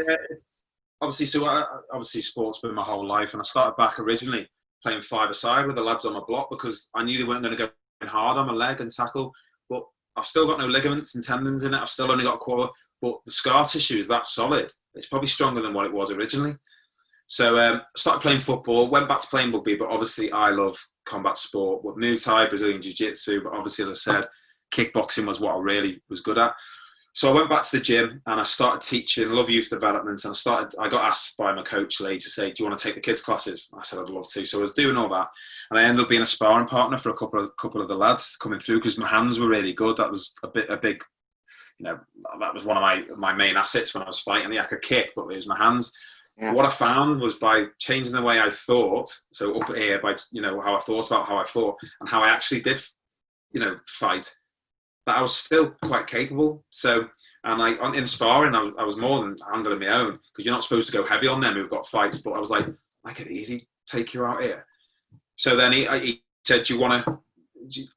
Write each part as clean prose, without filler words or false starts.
Yeah, it's obviously obviously sport's been my whole life, and I started back originally playing five-a-side with the lads on my block because I knew they weren't going to go hard on my leg and tackle. But I've still got no ligaments and tendons in it. I've still only got a quarter, but the scar tissue is that solid. It's probably stronger than what it was originally. So I started playing football, went back to playing rugby, but obviously I love combat sport, with muay thai, Brazilian jiu-jitsu, but obviously, as I said, kickboxing was what I really was good at. So I went back to the gym and I started teaching, love youth development, and I got asked by my coach Lee to say, do you want to take the kids classes? I said, I'd love to. So I was doing all that. And I ended up being a sparring partner for a couple of the lads coming through because my hands were really good. That was a big, that was one of my main assets when I was fighting. I could kick, but it was my hands. Yeah. What I found was by changing the way I thought, so up here, by, how I thought about how I fought and how I actually did, fight, that I was still quite capable. So, and in sparring, I was more than handling my own because you're not supposed to go heavy on them who've got fights. But I was like, I could easily take you out here. So then he said,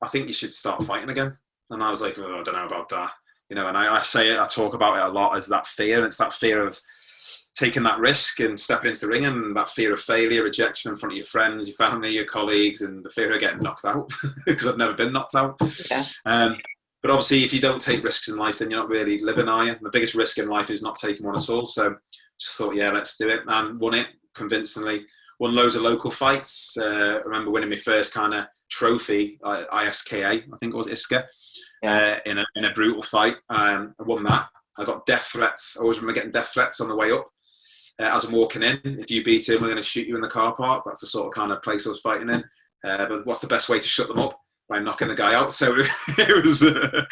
I think you should start fighting again. And I was like, oh, I don't know about that. And I talk about it a lot as that fear. It's that fear of taking that risk and stepping into the ring, and that fear of failure, rejection in front of your friends, your family, your colleagues, and the fear of getting knocked out because I've never been knocked out. Yeah. But obviously, if you don't take risks in life, then you're not really living, are you? The biggest risk in life is not taking one at all. So just thought, yeah, let's do it. And won it convincingly. Won loads of local fights. I remember winning my first kind of trophy, ISKA, I think it was ISKA, in a brutal fight. I won that. I got death threats. I always remember getting death threats on the way up. As I'm walking in, if you beat him, we're going to shoot you in the car park. That's the sort of kind of place I was fighting in. But what's the best way to shut them up? By knocking the guy out. So it was, and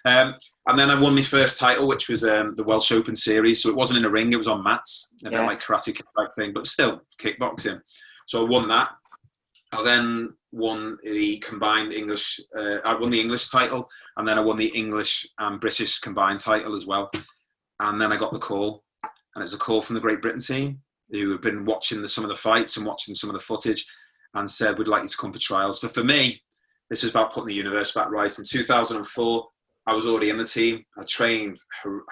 then I won my first title, which was the Welsh Open Series. So it wasn't in a ring; it was on mats, a bit like karate kick type thing, but still kickboxing. So I won that. I then won the combined English. I won the English title, and then I won the English and British combined title as well. And then I got the call, and it was a call from the Great Britain team who had been watching some of the fights and watching some of the footage, and said, "We'd like you to come for trials." So for me, this was about putting the universe back right. In 2004, I was already in the team. I trained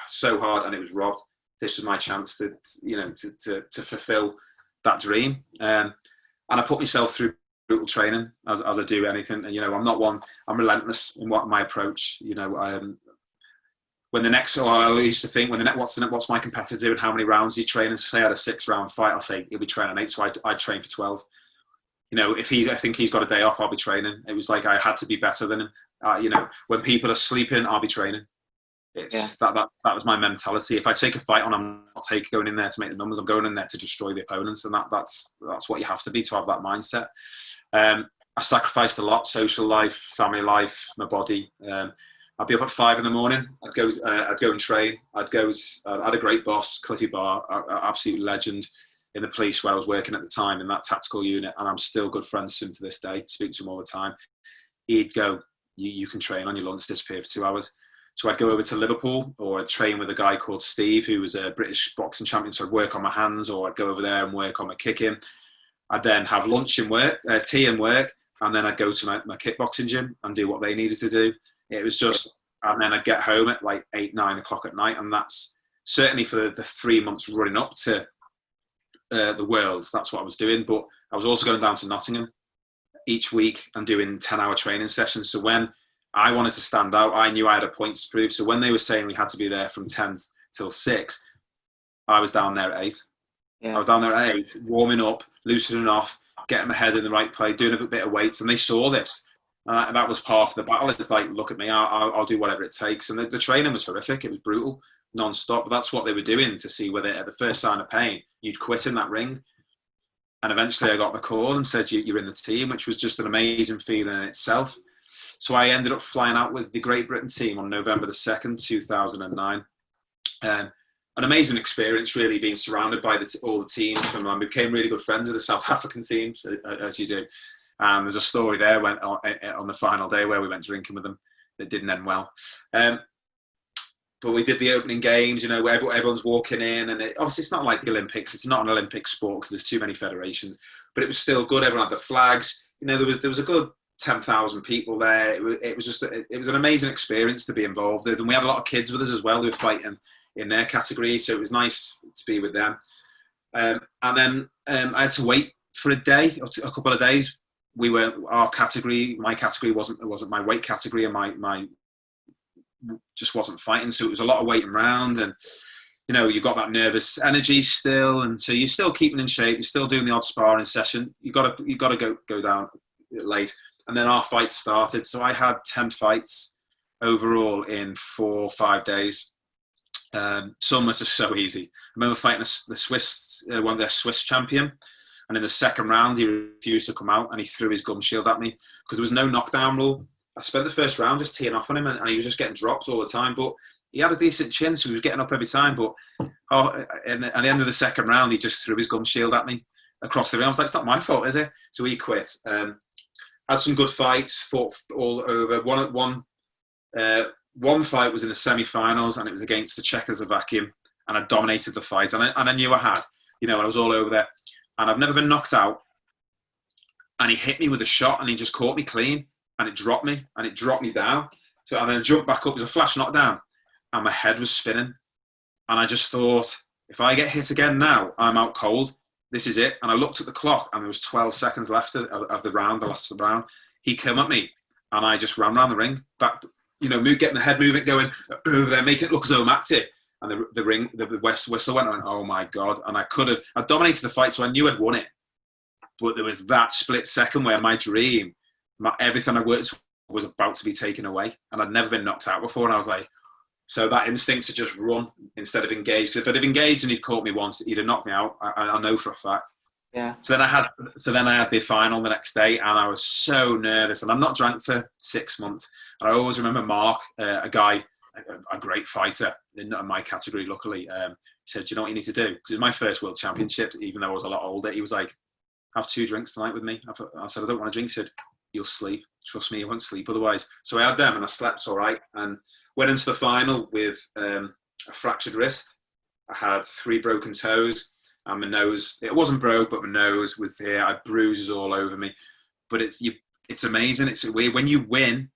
so hard, and it was robbed. This was my chance to fulfill that dream. And I put myself through brutal training as I do anything. And, I'm not one, I'm relentless in what my approach, when the next, or I used to think, what's my competitor doing? How many rounds do you train? And say I had a 6-round fight, I'll say he'll be training 8. So I train for 12. If I think he's got a day off, I'll be training. It was like I had to be better than him. When people are sleeping, I'll be training. That was my mentality. If I take a fight on, I'm not going in there to make the numbers. I'm going in there to destroy the opponents, and that's what you have to be to have that mindset. I sacrificed a lot: social life, family life, my body. I'd be up at 5 a.m. I'd go and train. I had a great boss, Cliffy Barr, absolute legend in the police where I was working at the time in that tactical unit, and I'm still good friends to him to this day, speak to him all the time. He'd go, you can train on your lunch, disappear for 2 hours. So I'd go over to Liverpool, or I'd train with a guy called Steve, who was a British boxing champion, so I'd work on my hands, or I'd go over there and work on my kicking. I'd then have lunch and work, tea and work, and then I'd go to my kickboxing gym and do what they needed to do. It was just, and then I'd get home at like 8, 9 o'clock at night, and that's certainly for the 3 months running up to the Worlds, that's what I was doing. But I was also going down to Nottingham each week and doing 10-hour training sessions. So when I wanted to stand out, I knew I had a point to prove. So when they were saying we had to be there from 10 till 6, I was down there at 8. I was down there at 8, warming up, loosening off, getting my head in the right place, doing a bit of weights, and they saw this. And that was part of the battle. It's like, look at me, I'll do whatever it takes. And the training was horrific. It was brutal, non-stop. But that's what they were doing to see whether at the first sign of pain, you'd quit in that ring. And eventually I got the call and said, you're in the team, which was just an amazing feeling in itself. So I ended up flying out with the Great Britain team on November the 2nd, 2009. An amazing experience, really, being surrounded by all the teams. I became really good friends with the South African teams, as you do. There's a story there on the final day where we went drinking with them that didn't end well. But we did the opening games, where everyone's walking in, and obviously it's not like the Olympics. It's not an Olympic sport because there's too many federations, but it was still good. Everyone had the flags. There was a good 10,000 people there. It was an amazing experience to be involved with, and we had a lot of kids with us as well who were fighting in their category. So it was nice to be with them. And then I had to wait for a day, or a couple of days. My category wasn't my weight category, and my just wasn't fighting. So it was a lot of waiting around, and you've got that nervous energy still, and so you're still keeping in shape. You're still doing the odd sparring session. You got to go down late, and then our fight started. So I had 10 fights overall in 4 or 5 days. Some was just so easy. I remember fighting the Swiss, one of their Swiss champion, and in the second round he refused to come out, and he threw his gum shield at me because there was no knockdown rule. I spent the first round just teeing off on him, and he was just getting dropped all the time. But he had a decent chin, so he was getting up every time. But at the end of the second round, he just threw his gum shield at me across the ring. I was like, it's not my fault, is it? So he quit. Had some good fights, fought all over. One fight was in the semi-finals, and it was against the Czechoslovakian, and I dominated the fight. And I knew I had. I was all over there. And I've never been knocked out. And he hit me with a shot, and he just caught me clean, and it dropped me down. So, and then I jumped back up. It was a flash knockdown, and my head was spinning. And I just thought, if I get hit again now, I'm out cold. This is it. And I looked at the clock, and there was 12 seconds left of the round, the last round. He came at me, and I just ran around the ring, back, getting the head movement going over there, making it look as though I'm active. And the whistle went on. Oh my God! And I dominated the fight, so I knew I'd won it. But there was that split second where my dream, everything I worked was about to be taken away, and I'd never been knocked out before. And I was like, so that instinct to just run instead of engage. Because if I'd have engaged and he'd caught me once, he'd have knocked me out. I know for a fact. Yeah. So then I had the final the next day, and I was so nervous. And I'm not drank for 6 months. And I always remember Mark, a guy, a great fighter in my category, luckily, said, do you know what you need to do? Because it was my first world championship, even though I was a lot older. He was like, have 2 drinks tonight with me. I said, I don't want to drink. He said, you'll sleep. Trust me, you won't sleep otherwise. So I had them, and I slept all right, and went into the final with a fractured wrist. I had 3 broken toes, and my nose, it wasn't broke, but my nose was there. I had bruises all over me. But it's amazing. It's weird. When you win,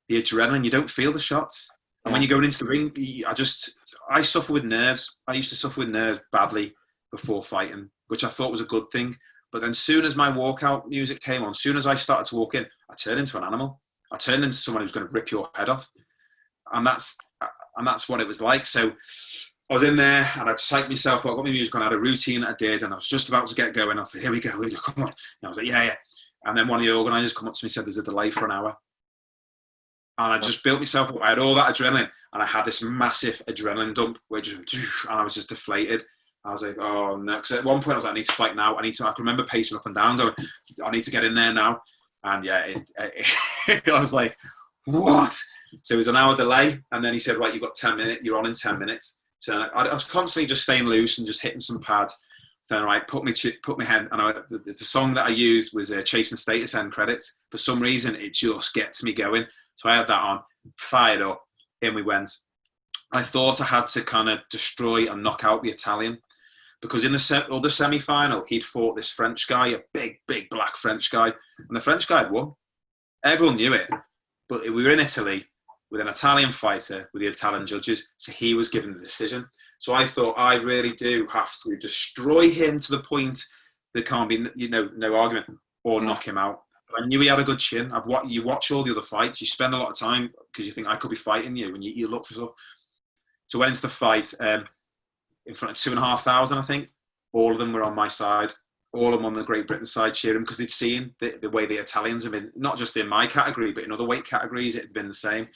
the adrenaline, you don't feel the shots. And when you're going into the ring, I suffer with nerves. I used to suffer with nerves badly before fighting, which I thought was a good thing. But then soon as my walkout music came on, soon as I started to walk in, I turned into an animal. I turned into someone who's going to rip your head off. And that's what it was like. So I was in there, and I'd psyched myself up. I got my music on. I had a routine that I did, and I was just about to get going. I was like, here we go, come on. And I was like, yeah. And then one of the organisers come up to me and said, there's a delay for an hour. And I just built myself up. I had all that adrenaline, and I had this massive adrenaline dump where and I was just deflated. I was like, oh no. Because at one point I was like, I need to fight now. I can remember pacing up and down going, I need to get in there now. And yeah, I was like, what? So it was an hour delay. And then he said, right, you've got 10 minutes. You're on in 10 minutes. So I was constantly just staying loose and just hitting some pads. Then right, put my head, and the song that I used was Chasing Status End Credits. For some reason, it just gets me going. So I had that on, fired up, in we went. I thought I had to kind of destroy and knock out the Italian, because in the other semi-final, he'd fought this French guy, a big black French guy, and the French guy had won. Everyone knew it, but we were in Italy with an Italian fighter, with the Italian judges, so he was given the decision. So I thought, I really do have to destroy him to the point there can't be, no argument, or knock him out. But I knew he had a good chin. You watch all the other fights, you spend a lot of time because you think I could be fighting you, and you look for stuff. So I went into the fight in front of 2,500, I think. All of them were on my side. All of them on the Great Britain side cheering, because they'd seen the way the Italians have been, not just in my category, but in other weight categories, it had been the same.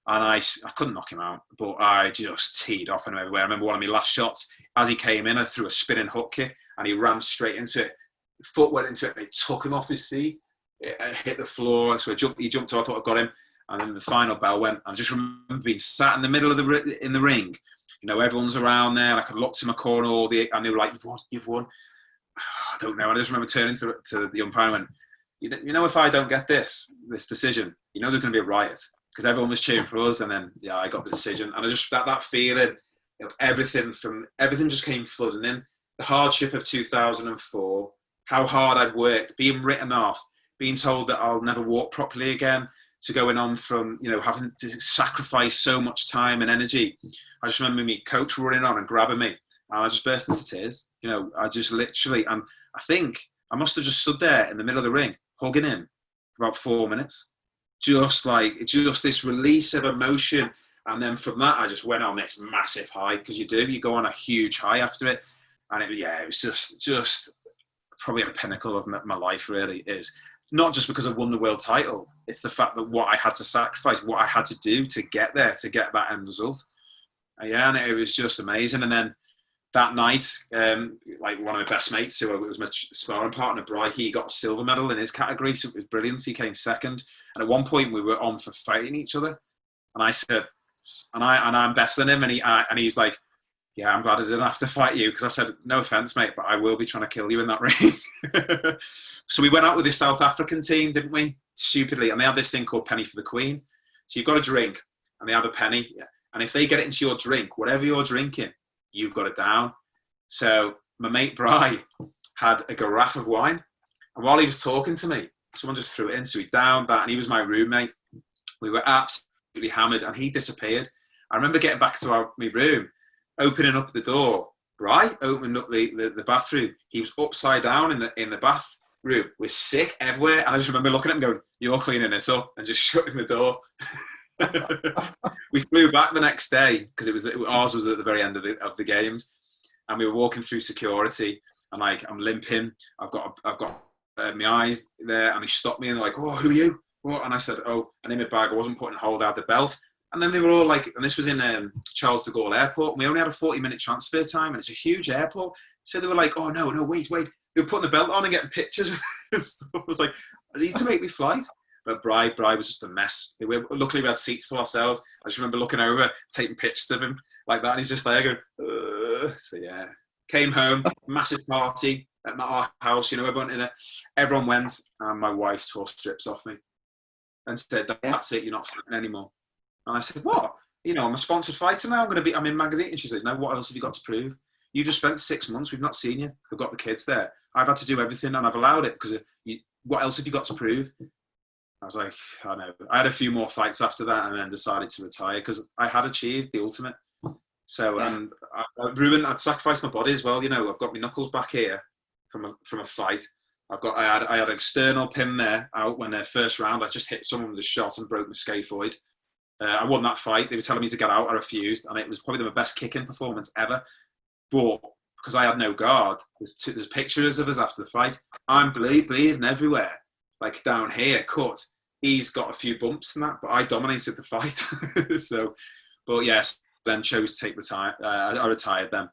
And I couldn't knock him out, but I just teed off him everywhere. I remember one of my last shots, as he came in, I threw a spinning hook kick, and he ran straight into it. Foot went into it, and it took him off his feet. It hit the floor, so he jumped, so I thought I got him. And then the final bell went. I just remember being sat in the middle of in the ring. Everyone's around there. I could look to my corner, and they were like, "You've won." I don't know. I just remember turning to the umpire and went, if I don't get this decision, there's going to be a riot, because everyone was cheering for us. And then I got the decision, and I just that feeling of everything just came flooding in. The hardship of 2004, how hard I'd worked, being written off, being told that I'll never walk properly again, to going on from, having to sacrifice so much time and energy. I just remember me coach running on and grabbing me And I just burst into tears. You know, I just literally, and I think I must have just stood there in the middle of the ring, hugging him for about 4 minutes. Just this release of emotion. And then from that, I just went on this massive high, because you go on a huge high after it. And it was just probably a pinnacle of my life, really. Is not just because I won the world title. It's the fact that what I had to sacrifice, what I had to do to get there, to get that end result. And it was just amazing. And then that night, like one of my best mates, who was my sparring partner, Bry, he got a silver medal in his category, so it was brilliant. He came second. And at one point, we were on for fighting each other. And I said, I'm better than him. And he's like, yeah, I'm glad I didn't have to fight you, because I said, no offense, mate, but I will be trying to kill you in that ring. So we went out with this South African team, didn't we? Stupidly. And they had this thing called Penny for the Queen. So you've got a drink, and they have a penny. And if they get it into your drink, whatever you're drinking, you've got it down. So my mate Bry had a carafe of wine. And while he was talking to me, someone just threw it in. So he downed that, and he was my roommate. We were absolutely hammered, and he disappeared. I remember getting back to my room, opening up the door. Bry opened up the bathroom. He was upside down in the bathroom with sick everywhere. And I just remember looking at him going, you're cleaning this up, and just shutting the door. We flew back the next day, because ours was at the very end of the games, and we were walking through security, and like I'm limping. I've got my eyes there, and they stopped me and they're like, "Oh, who are you?" What? And I said, "Oh," and in my bag I wasn't putting hold out the belt. And then they were all like, and this was in Charles de Gaulle Airport, and we only had a 40-minute transfer time, and it's a huge airport. So they were like, "Oh no, wait." They were putting the belt on and getting pictures and stuff. I was like, I need to make me flight. But Bry was just a mess. Luckily, we had seats to ourselves. I just remember looking over, taking pictures of him like that, and he's just there going, ugh. So yeah, came home, massive party at our house. You know, everyone went, and my wife tore strips off me and said, "That's it, you're not fighting anymore." And I said, "What? You know, I'm a sponsored fighter now. I'm in magazine." And she said, "No, what else have you got to prove? You just spent 6 months. We've not seen you. We've got the kids there. I've had to do everything, and I've allowed it because what else have you got to prove?" I was like, I know. I had a few more fights after that, and then decided to retire because I had achieved the ultimate. So, and I'd sacrificed my body as well. You know, I've got my knuckles back here from a fight. I had an external pin there out when their first round. I just hit someone with a shot and broke my scaphoid. I won that fight. They were telling me to get out. I refused, and it was probably my best kicking performance ever. But because I had no guard, there's pictures of us after the fight. I'm bleeding everywhere, like down here, cut. He's got a few bumps and that, but I dominated the fight. So, but yes, then chose to I retired then.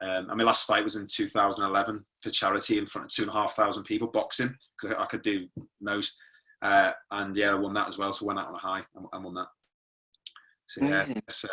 And my last fight was in 2011 for charity in front of 2,500 people, boxing, because I could do most. And yeah, I won that as well. So went out on a high and won that. So yeah, it's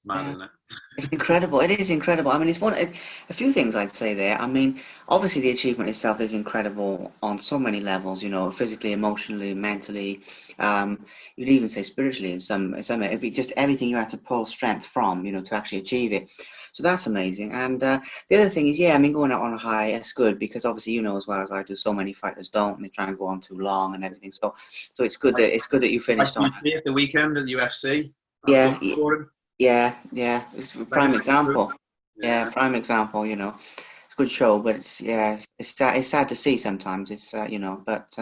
mad, isn't it? It's incredible. It is incredible. I mean, it's a few things I'd say there. I mean, obviously the achievement itself is incredible on so many levels, you know, physically, emotionally, mentally, you'd even say spiritually in some just everything you had to pull strength from, you know, to actually achieve it. So that's amazing. And the other thing is, yeah, I mean, going out on a high, it's good because obviously, you know, as well as I do, so many fighters don't, and they try and go on too long and everything. So it's good that you finished on that. At the weekend at the UFC. Yeah, it's a prime example. Yeah, prime example. You know, it's a good show, but it's sad to see sometimes. It's you know, but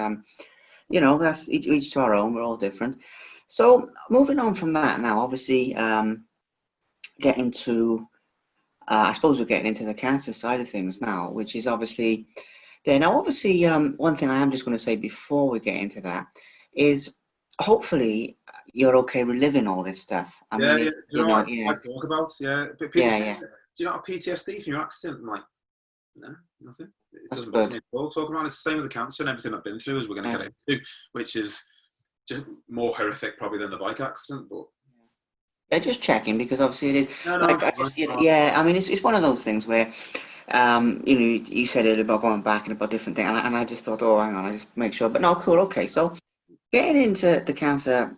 you know, that's each to our own. We're all different. So moving on from that now, obviously, getting to, I suppose we're getting into the cancer side of things now, which is obviously there. Now, obviously, one thing I am just going to say before we get into that is, hopefully, you're okay reliving all this stuff. I mean, you know what I talk about? Yeah, but people say, do you not have PTSD from your accident? I'm like, no, nothing. It doesn't bother me at all. Talking about it's the same with the cancer and everything I've been through, as we're going to get into, which is just more horrific probably than the bike accident. But yeah, just checking because obviously it is. I mean, it's one of those things where. You know, you said it about going back and about different things, and I just thought, oh, hang on, I just make sure. But no, cool, okay. So, getting into the cancer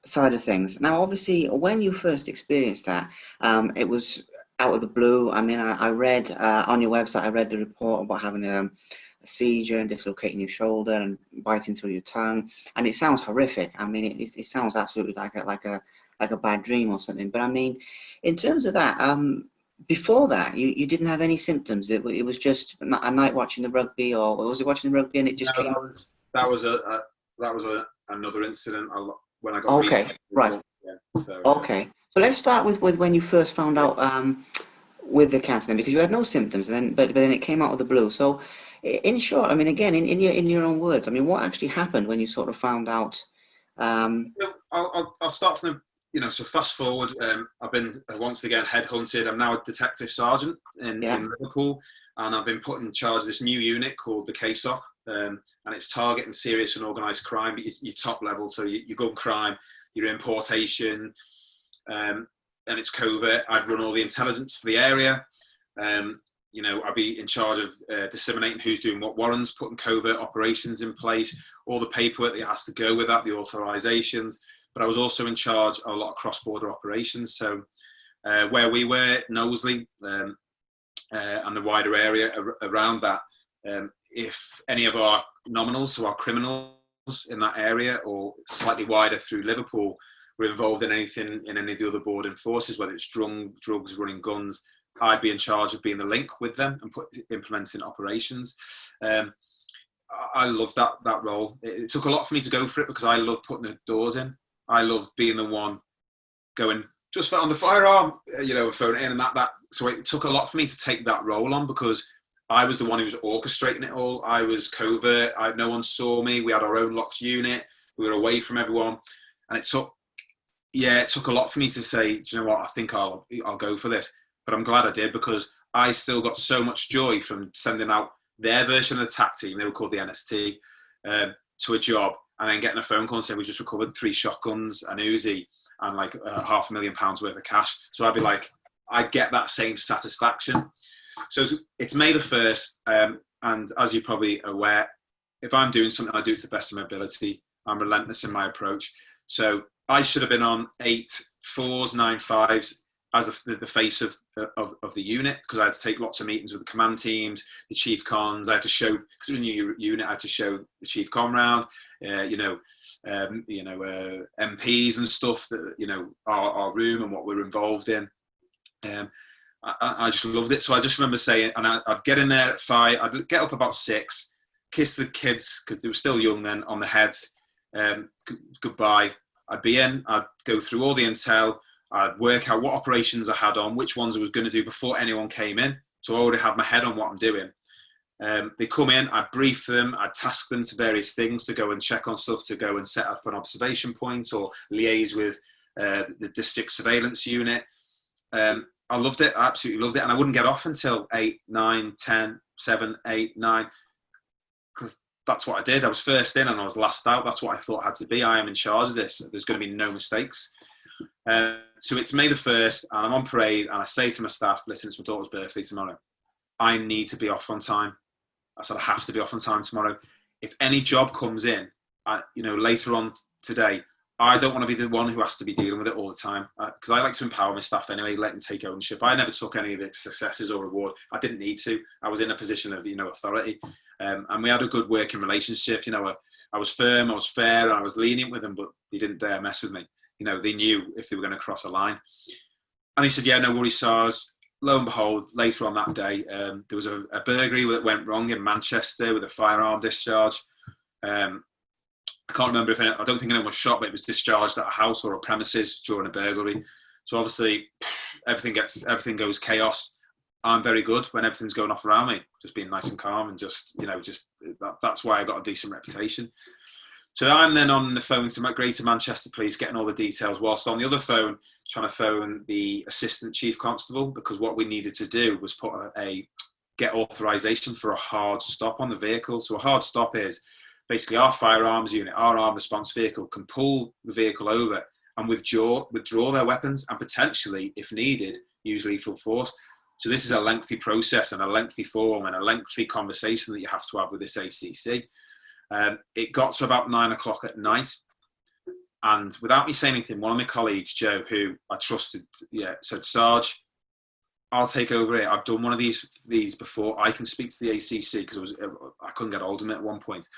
side of things. Now, obviously, when you first experienced that, it was out of the blue. I mean, I read on your website, I read the report about having a seizure and dislocating your shoulder and biting through your tongue, and it sounds horrific. I mean, it sounds absolutely like a bad dream or something. But I mean, in terms of that, before that, you didn't have any symptoms. It was just a night watching the rugby, or was it watching the rugby and it just No, came? that was another incident when I got Okay, right. yeah, so Okay, so let's start with when you first found out with the cancer, then, because you had no symptoms, and then but then it came out of the blue. So, in short, I mean, again, in your own words, I mean, what actually happened when you sort of found out? I'll start from the, so fast forward. I've been once again headhunted. I'm now a detective sergeant in Liverpool, and I've been put in charge of this new unit called the KSOC, and it's targeting serious and organised crime, but your top level, so your gun crime, your importation, and it's covert. I'd run all the intelligence for the area. I'd be in charge of disseminating who's doing what warrants, putting covert operations in place, all the paperwork that has to go with that, the authorizations. But I was also in charge of a lot of cross-border operations. So where we were, Knowsley, and the wider area around that, if any of our nominals, so our criminals in that area or slightly wider through Liverpool, were involved in anything in any of the other boarding forces, whether it's drugs, running guns, I'd be in charge of being the link with them and implementing operations. I loved that role. It took a lot for me to go for it because I love putting the doors in. I loved being the one going, just on the firearm, phone in and that. So it took a lot for me to take that role on because I was the one who was orchestrating it all. I was covert. No one saw me. We had our own locks unit. We were away from everyone. And it took a lot for me to say, do you know what, I think I'll go for this. But I'm glad I did because I still got so much joy from sending out their version of the TAC team, they were called the NST, to a job and then getting a phone call saying we just recovered 3 shotguns, an Uzi and like £500,000 worth of cash. So I'd be like, I get that same satisfaction. So it's May the 1st. And as you're probably aware, if I'm doing something, I do it to the best of my ability. I'm relentless in my approach. So I should have been on 8 4s, 9 5s as the face of the unit because I had to take lots of meetings with the command teams, the chief cons. I had to show, because it was a new unit, I had to show the chief con round, MPs and stuff, that, our room and what we're involved in. I just loved it. So I just remember saying, and I'd get in there at 5, I'd get up about 6, kiss the kids, because they were still young then, on the head, goodbye. I'd be in, I'd go through all the intel, I'd work out what operations I had on, which ones I was going to do before anyone came in. So I already had my head on what I'm doing. They come in, I'd brief them, I'd task them to various things to go and check on stuff, to go and set up an observation point or liaise with the district surveillance unit. I loved it, I absolutely loved it. And I wouldn't get off until 8, 9, 10, 7, 8, 9, because that's what I did. I was first in and I was last out. That's what I thought I had to be. I am in charge of this. There's going to be no mistakes. So it's May the 1st and I'm on parade and I say to my staff, listen, it's my daughter's birthday tomorrow. I need to be off on time. I said, I have to be off on time tomorrow. If any job comes in, later on today, I don't want to be the one who has to be dealing with it all the time because I like to empower my staff anyway, let them take ownership. I never took any of the successes or reward. I didn't need to. I was in a position of, authority. And we had a good working relationship. I was firm, I was fair, and I was lenient with them, but they didn't dare mess with me. They knew if they were going to cross a line. And he said, yeah, no worries, SARS. Lo and behold, later on that day, there was a burglary that went wrong in Manchester with a firearm discharge. I can't remember I don't think anyone was shot, but it was discharged at a house or a premises during a burglary. So obviously, everything goes chaos. I'm very good when everything's going off around me, just being nice and calm and that's why I got a decent reputation. So I'm then on the phone to Greater Manchester Police, getting all the details, whilst on the other phone, trying to phone the Assistant Chief Constable, because what we needed to do was get authorization for a hard stop on the vehicle. So a hard stop is basically our firearms unit, our armed response vehicle can pull the vehicle over and withdraw their weapons and potentially, if needed, use lethal force. So this is a lengthy process and a lengthy form and a lengthy conversation that you have to have with this ACC. It got to about 9 o'clock at night, and without me saying anything, one of my colleagues, Joe, who I trusted, said, Sarge, I'll take over it. I've done one of these before. I can speak to the ACC because I couldn't get hold of him at one point.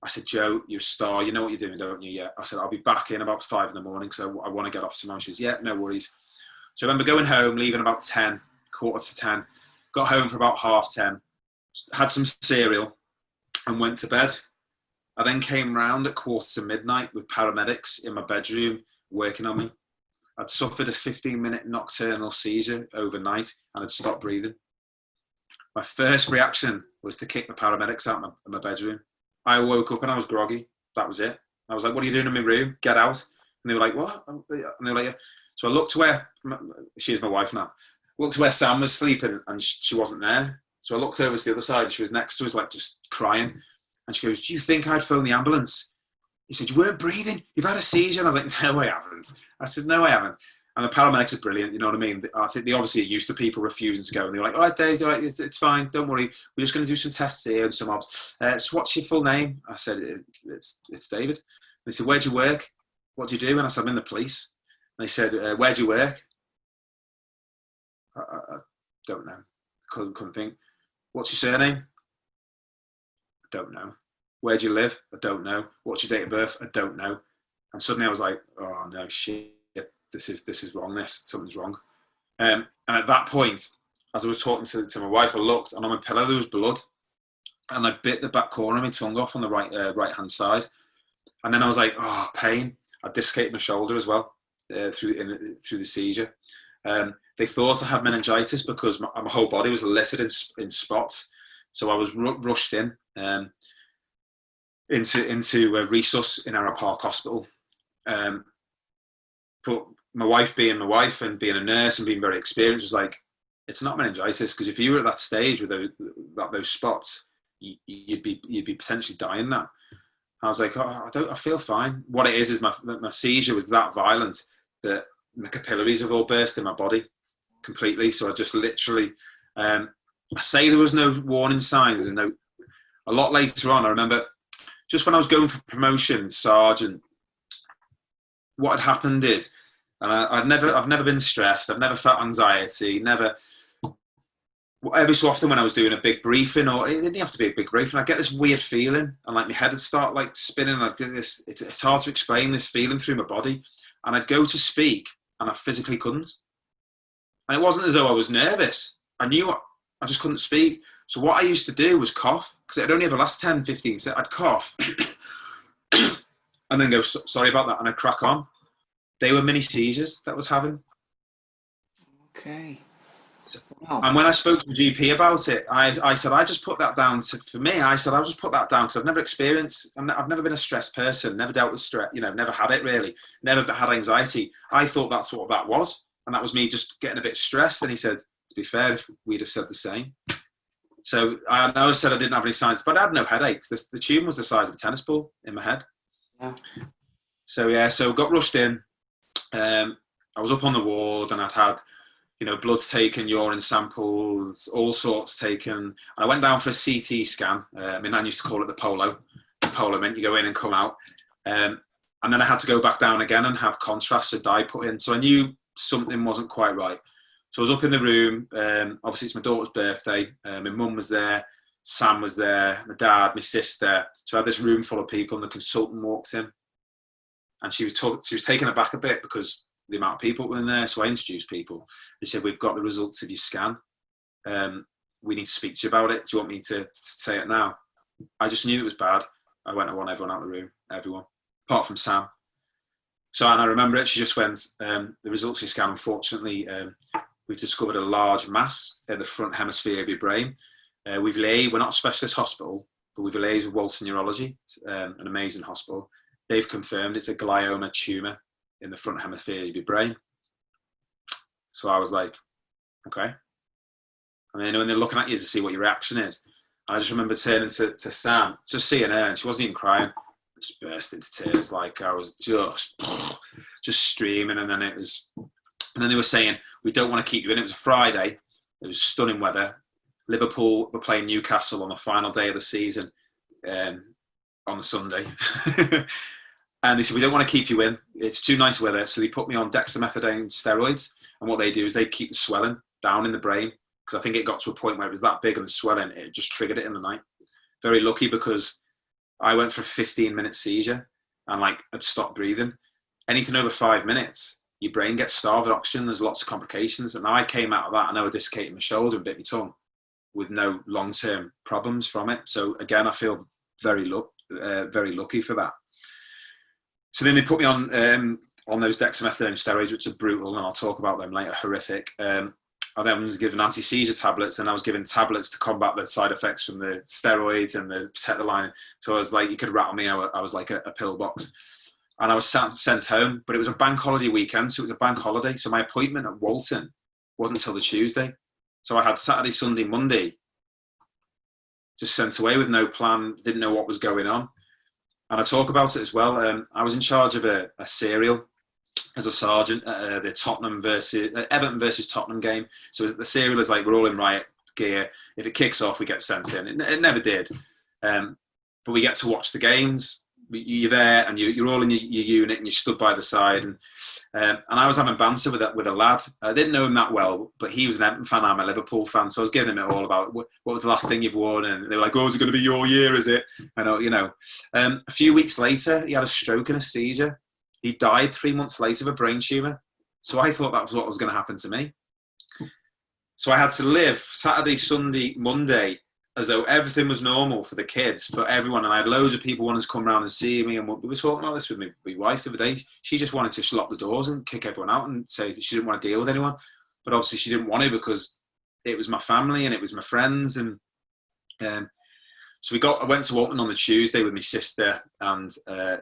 I said, Joe, you're a star. You know what you're doing, don't you? Yeah. I said, I'll be back in about 5 in the morning because I want to get off tomorrow. She says, yeah, no worries. So I remember going home, leaving about 10, 9:45. Got home for about 10:30, had some cereal and went to bed. I then came round at midnight with paramedics in my bedroom working on me. I'd suffered a 15-minute nocturnal seizure overnight and had stopped breathing. My first reaction was to kick the paramedics out of my bedroom. I woke up and I was groggy. That was it. I was like, what are you doing in my room? Get out. And they were like, what? And they were like, yeah. So I looked to where, she's my wife now, looked to where Sam was sleeping and she wasn't there. So I looked over to the other side. She was next to us, like just crying. And she goes, do you think I'd phone the ambulance? He said, you weren't breathing. You've had a seizure. And I was like, no, I haven't. I said, no, I haven't. And the paramedics are brilliant, you know what I mean? I think they obviously are used to people refusing to go. And they were like, all right, Dave, all right, it's fine, don't worry. We're just going to do some tests here and some obs. So what's your full name? I said, it's David. And they said, where do you work? What do you do? And I said, I'm in the police. And they said, where do you work? I don't know. Couldn't think. What's your surname? I don't know. Where do you live? I don't know. What's your date of birth? I don't know. And suddenly I was like, oh no, shit. This is wrong. Something's wrong. And at that point, as I was talking to my wife, I looked and on my pillow there was blood, and I bit the back corner of my tongue off on the right hand side. And then I was like, oh, pain. I dislocated my shoulder as well through the seizure. They thought I had meningitis because my whole body was littered in spots. So I was rushed into resus in Arrow Park Hospital. But my wife being my wife and being a nurse and being very experienced was like, it's not meningitis, because if you were at that stage with those spots, you'd be potentially dying now. I was like, oh, I feel fine. What it is my seizure was that violent that my capillaries have all burst in my body completely. So I just literally, I say there was no warning signs, and a lot later on, I remember just when I was going for promotion, sergeant, what had happened is, and I've never been stressed. I've never felt anxiety. Never. Every so often when I was doing a big briefing, or it didn't have to be a big briefing, I get this weird feeling, and like my head would start like spinning. Like this, it's hard to explain this feeling through my body, and I'd go to speak, and I physically couldn't. And it wasn't as though I was nervous. I knew I just couldn't speak. So what I used to do was cough, because it'd only ever last 10, 15 seconds. I'd cough, and then go, sorry about that, and I'd crack on. They were mini seizures that I was having. Okay. Wow. And when I spoke to the GP about it, I said, I just put that down for me. I said, I'll just put that down because I've never been a stressed person, never dealt with stress, never had it really, never had anxiety. I thought that's what that was. And that was me just getting a bit stressed. And he said, to be fair, we'd have said the same. So I know I said I didn't have any signs, but I had no headaches. The tube was the size of a tennis ball in my head. Yeah. So got rushed in. I was up on the ward and I'd had, bloods taken, urine samples, all sorts taken. And I went down for a CT scan. My nan used to call it the polo. The polo meant you go in and come out. And then I had to go back down again and have contrast, a dye put in. So I knew something wasn't quite right. So I was up in the room. Obviously, it's my daughter's birthday. My mum was there. Sam was there. My dad, my sister. So I had this room full of people, and the consultant walked in. And she was taken aback a bit because the amount of people were in there. So I introduced people. They said, we've got the results of your scan. We need to speak to you about it. Do you want me to say it now? I just knew it was bad. I went and won everyone out of the room, everyone, apart from Sam. So, and I remember it, she just went, the results of your scan, unfortunately, we've discovered a large mass in the front hemisphere of your brain. We're not a specialist hospital, but we've liaised with Bolton Neurology, an amazing hospital. They've confirmed it's a glioma tumour in the front hemisphere of your brain. So I was like, okay. And then when they're looking at you to see what your reaction is, and I just remember turning to Sam, just seeing her, and she wasn't even crying. I just burst into tears, like I was just streaming. And then they were saying, we don't want to keep you in. It was a Friday. It was stunning weather. Liverpool were playing Newcastle on the final day of the season on the Sunday. And they said, we don't want to keep you in. It's too nice weather. So they put me on dexamethasone steroids. And what they do is they keep the swelling down in the brain. Because I think it got to a point where it was that big and the swelling, it just triggered it in the night. Very lucky, because I went for a 15-minute seizure and I'd stopped breathing. Anything over 5 minutes, your brain gets starved of oxygen. There's lots of complications. And I came out of that. I know I dislocated my shoulder and bit my tongue with no long-term problems from it. So again, I feel very lucky for that. So then they put me on those dexamethasone steroids, which are brutal, and I'll talk about them later, horrific. I then was given anti-seizure tablets, and I was given tablets to combat the side effects from the steroids and the tetherline. So I was like, you could rattle me. I was like a pillbox. And I was sent home, but it was a bank holiday weekend, so it was a bank holiday. So my appointment at Bolton wasn't until the Tuesday. So I had Saturday, Sunday, Monday just sent away with no plan, didn't know what was going on. And I talk about it as well. I was in charge of a serial as a sergeant at the Everton versus Tottenham game. So the serial is like, we're all in riot gear. If it kicks off, we get sent in. It never did. But we get to watch the games. You're there and you're all in your unit and you stood by the side. And I was having banter with a lad. I didn't know him that well, but he was an Everton fan. I'm a Liverpool fan. So I was giving him it all about what was the last thing you've worn. And they were like, oh, is it going to be your year, is it? I know, a few weeks later, he had a stroke and a seizure. He died 3 months later of a brain tumour. So I thought that was what was going to happen to me. So I had to live Saturday, Sunday, Monday as though everything was normal for the kids, for everyone. And I had loads of people wanting to come around and see me. And we were talking about this with my wife the other day. She just wanted to lock the doors and kick everyone out and say she didn't want to deal with anyone. But obviously she didn't want to because it was my family and it was my friends. And so I went to Bolton on the Tuesday with my sister and my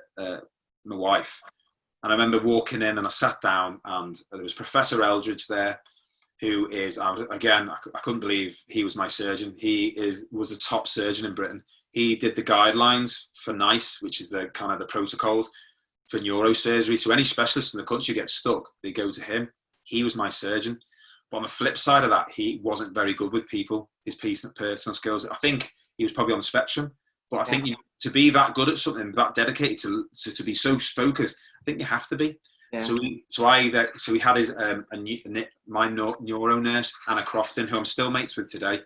wife. And I remember walking in and I sat down and there was Professor Eldridge there, who is, I couldn't believe he was my surgeon. He was the top surgeon in Britain. He did the guidelines for NICE, which is the kind of the protocols for neurosurgery. So any specialist in the country gets stuck, they go to him. He was my surgeon. But on the flip side of that, he wasn't very good with people, his personal skills. I think he was probably on the spectrum. But I think to be that good at something, that dedicated to be so focused, I think you have to be. Yeah. So we had my neuro nurse, Anna Crofton, who I'm still mates with today.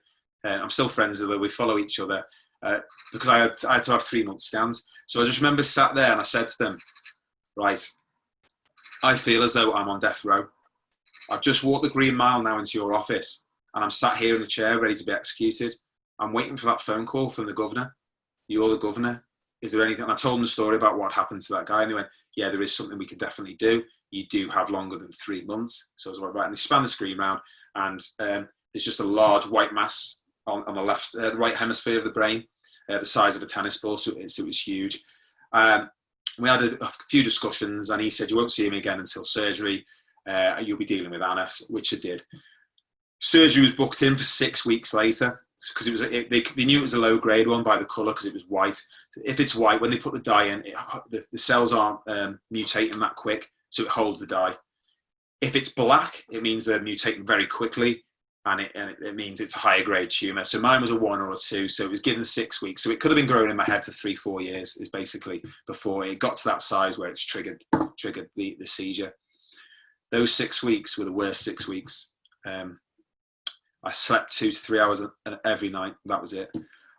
I'm still friends with her. We follow each other because I had to have 3 month scans. So I just remember sat there and I said to them, right, I feel as though I'm on death row. I've just walked the Green Mile now into your office and I'm sat here in the chair ready to be executed. I'm waiting for that phone call from the governor. You're the governor. Is there anything? And I told them the story about what happened to that guy and they went, yeah, there is something we can definitely do. You do have longer than 3 months. So I was like, right. And they span the screen round and there's just a large white mass on the left, the right hemisphere of the brain, the size of a tennis ball. So it was huge. We had a few discussions and he said, you won't see him again until surgery. You'll be dealing with Anna, which I did. Surgery was booked in for 6 weeks later because they knew it was a low grade one by the colour because it was white. If it's white, when they put the dye in, the cells aren't mutating that quick, so it holds the dye. If it's black, it means they're mutating very quickly, and it means it's a higher grade tumour. So mine was a 1 or a 2, so it was given 6 weeks. So it could have been growing in my head for 3-4 years, is basically before it got to that size where it's triggered the seizure. Those 6 weeks were the worst 6 weeks. I slept 2 to 3 hours every night. That was it.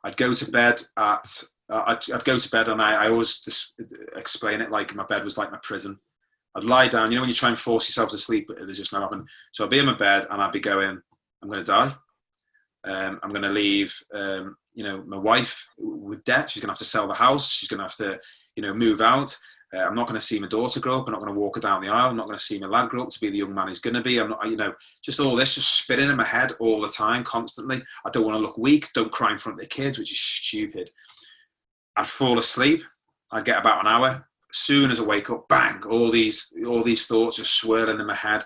I'd go to bed and I always just explain it like my bed was like my prison. I'd lie down, when you try and force yourself to sleep, but there's just no happening. So I'd be in my bed and I'd be going, I'm going to die. I'm going to leave, my wife with debt. She's going to have to sell the house. She's going to have to, move out. I'm not going to see my daughter grow up. I'm not going to walk her down the aisle. I'm not going to see my lad grow up to be the young man he's going to be. I'm not, just all this just spinning in my head all the time, constantly. I don't want to look weak. Don't cry in front of the kids, which is stupid. I'd fall asleep. I'd get about an hour. As soon as I wake up, bang! All these thoughts are swirling in my head.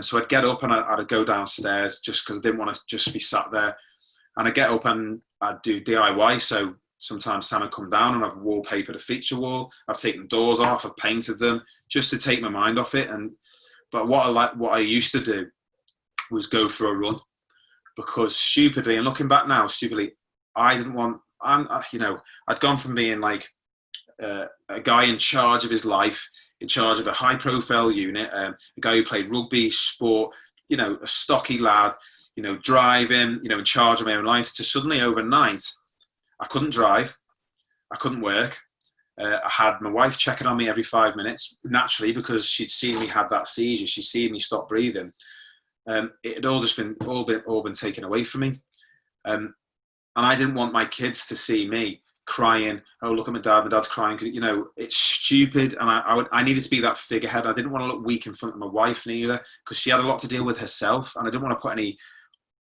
So I'd get up and I'd go downstairs just because I didn't want to just be sat there. And I'd get up and I'd do DIY. So sometimes Sam would come down and I've wallpapered a feature wall. I've taken doors off. I've painted them just to take my mind off it. But what I used to do was go for a run because stupidly, and looking back now, I didn't want. I'd gone from being like a guy in charge of his life, in charge of a high-profile unit, a guy who played rugby, sport, a stocky lad, driving, in charge of my own life, to suddenly overnight, I couldn't drive, I couldn't work, I had my wife checking on me every 5 minutes, naturally, because she'd seen me had that seizure. She'd seen me stop breathing. It had all just been taken away from me. And I didn't want my kids to see me crying. Oh, look at my dad's crying. Because, you know, it's stupid. And I needed to be that figurehead. I didn't want to look weak in front of my wife neither, because she had a lot to deal with herself. And I didn't want to put any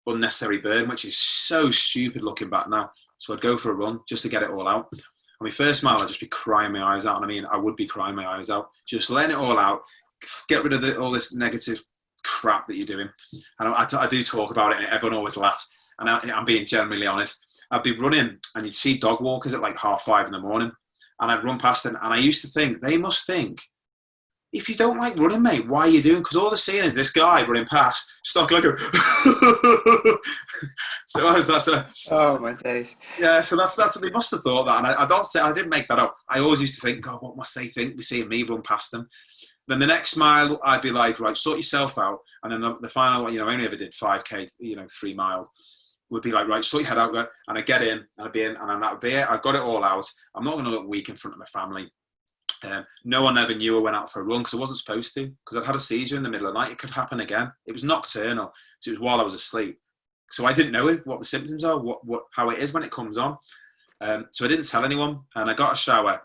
unnecessary burden, which is so stupid looking back now. So I'd go for a run just to get it all out. And my first mile, I'd just be crying my eyes out. And I mean, I would be crying my eyes out, just letting it all out, get rid of all this negative crap that you're doing. And I do talk about it, and everyone always laughs. And I'm being genuinely honest. I'd be running, and you'd see dog walkers at like 5:30 in the morning, and I'd run past them, and I used to think, they must think, if you don't like running, mate, why are you doing? Because all they're seeing is this guy running past, stuck like a. So that's a. Oh my days. Yeah, so that's they must have thought that, and I didn't make that up. I always used to think, God, what must they think? Be seeing me run past them. Then the next mile, I'd be like, right, sort yourself out. And then the final one, you know, I only ever did 5K, you know, 3 mile. Would be like, right, sort your head out, and I get in, and I'd be in, and then that would be it. I got it all out. I'm not going to look weak in front of my family. No one ever knew I went out for a run, because I wasn't supposed to, because I'd had a seizure in the middle of the night. It could happen again. It was nocturnal, so it was while I was asleep. So I didn't know what the symptoms are, how it is when it comes on. So I didn't tell anyone, and I got a shower.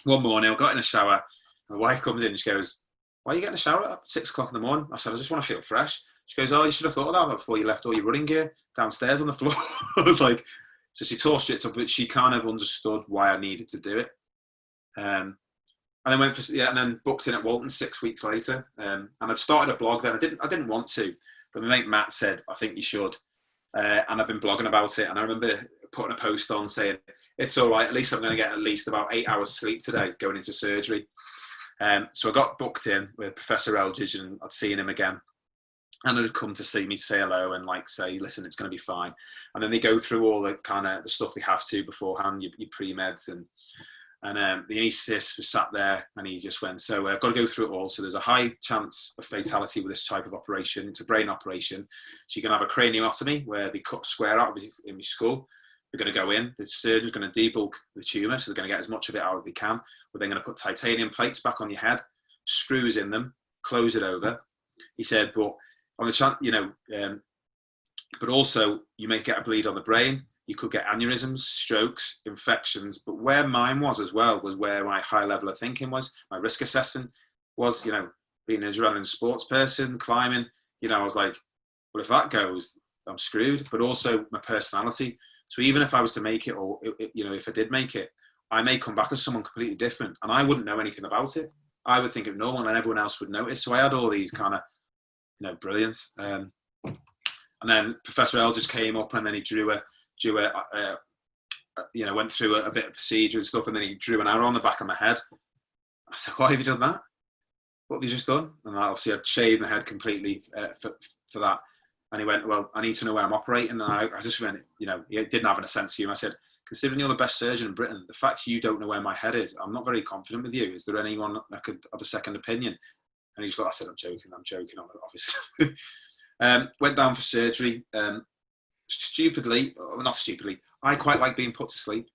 One morning, I got in a shower. My wife comes in and she goes, "Why are you getting a shower at 6 o'clock in the morning?" I said, "I just want to feel fresh." She goes, "Oh, you should have thought of that before you left all your running gear downstairs on the floor." I was like, so she tore stripped up, but she kind of understood why I needed to do it. And then and then booked in at Bolton 6 weeks later. And I'd started a blog then. I didn't want to, but my mate Matt said, "I think you should." And I've been blogging about it. And I remember putting a post on saying, "It's all right. At least I'm going to get at least about 8 hours sleep today going into surgery." So I got booked in with Professor Eldridge, and I'd seen him again. And they'd come to see me, say hello, and like say, "Listen, it's going to be fine." And then they go through all the kind of the stuff they have to beforehand, your pre-meds, and the anaesthetist was sat there, and he just went, "So I've got to go through it all. So there's a high chance of fatality with this type of operation. It's a brain operation. So you're going to have a craniotomy where they cut a square out in your skull. They're going to go in. The surgeon's going to debulk the tumour, so they're going to get as much of it out as they can. But they're going to put titanium plates back on your head, screws in them, close it over." He said, "But on the chance, you know, but also you may get a bleed on the brain. You could get aneurysms, strokes, infections. But where mine was as well was where my high level of thinking was, my risk assessment was, you know, being an adrenaline sports person, climbing, you know, I was like, well, if that goes, I'm screwed. But also my personality. So even if I was to make it, or, you know, if I did make it, I may come back as someone completely different, and I wouldn't know anything about it. I would think it normal, and everyone else would notice. So I had all these kind of, you know, brilliant. And then Professor Eldridge came up, and then he drew a you know, went through a bit of procedure and stuff, and then he drew an arrow on the back of my head. I said, "Why have you done that? What have you just done?" And obviously I'd shaved my head completely for that. And he went, "Well, I need to know where I'm operating." And I just went, you know, he didn't have a sense of humour. I said, "Considering you're the best surgeon in Britain, the fact you don't know where my head is, I'm not very confident with you. Is there anyone that could have a second opinion?" And he just I said, I'm joking, obviously. Went down for surgery. Stupidly, or not stupidly, I quite like being put to sleep.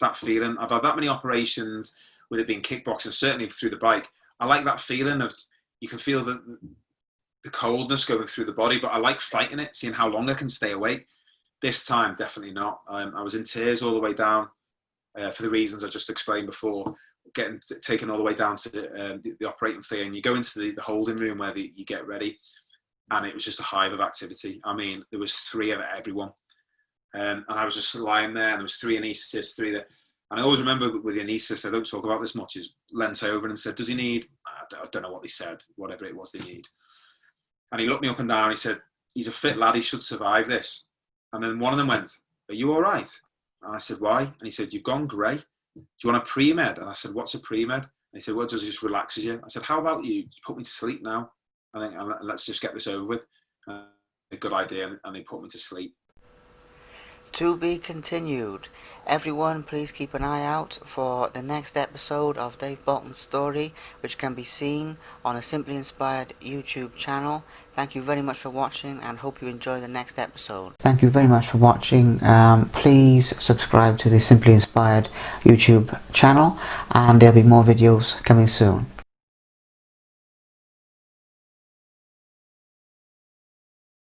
That feeling. I've had that many operations with it being kickboxing, certainly through the bike. I like that feeling of, you can feel the coldness going through the body, but I like fighting it, seeing how long I can stay awake. This time, definitely not. I was in tears all the way down for the reasons I just explained before, getting taken all the way down to the operating theatre, and you go into the holding room where you get ready. And it was just a hive of activity. I mean, there was 3 of everyone. And I was just lying there, and there was 3 anaesthetists, 3 that. And I always remember with the anaesthetist, I don't talk about this much, is leant over and said, "Does he need," I don't know what they said, whatever it was they need. And he looked me up and down, he said, "He's a fit lad, he should survive this." And then one of them went, "Are you all right?" And I said, "Why?" And he said, "You've gone grey. Do you want a pre-med?" And I said, "What's a pre-med?" And he said, "Well, does it just relaxes you?" I said, "How about you put me to sleep now? And let's just get this over with." A good idea, and they put me to sleep. To be continued. Everyone, please keep an eye out for the next episode of Dave Bolton's story, which can be seen on a Simply Inspired YouTube channel. Thank you very much for watching, and hope you enjoy the next episode. Thank you very much for watching. Please subscribe to the Simply Inspired YouTube channel, and there'll be more videos coming soon.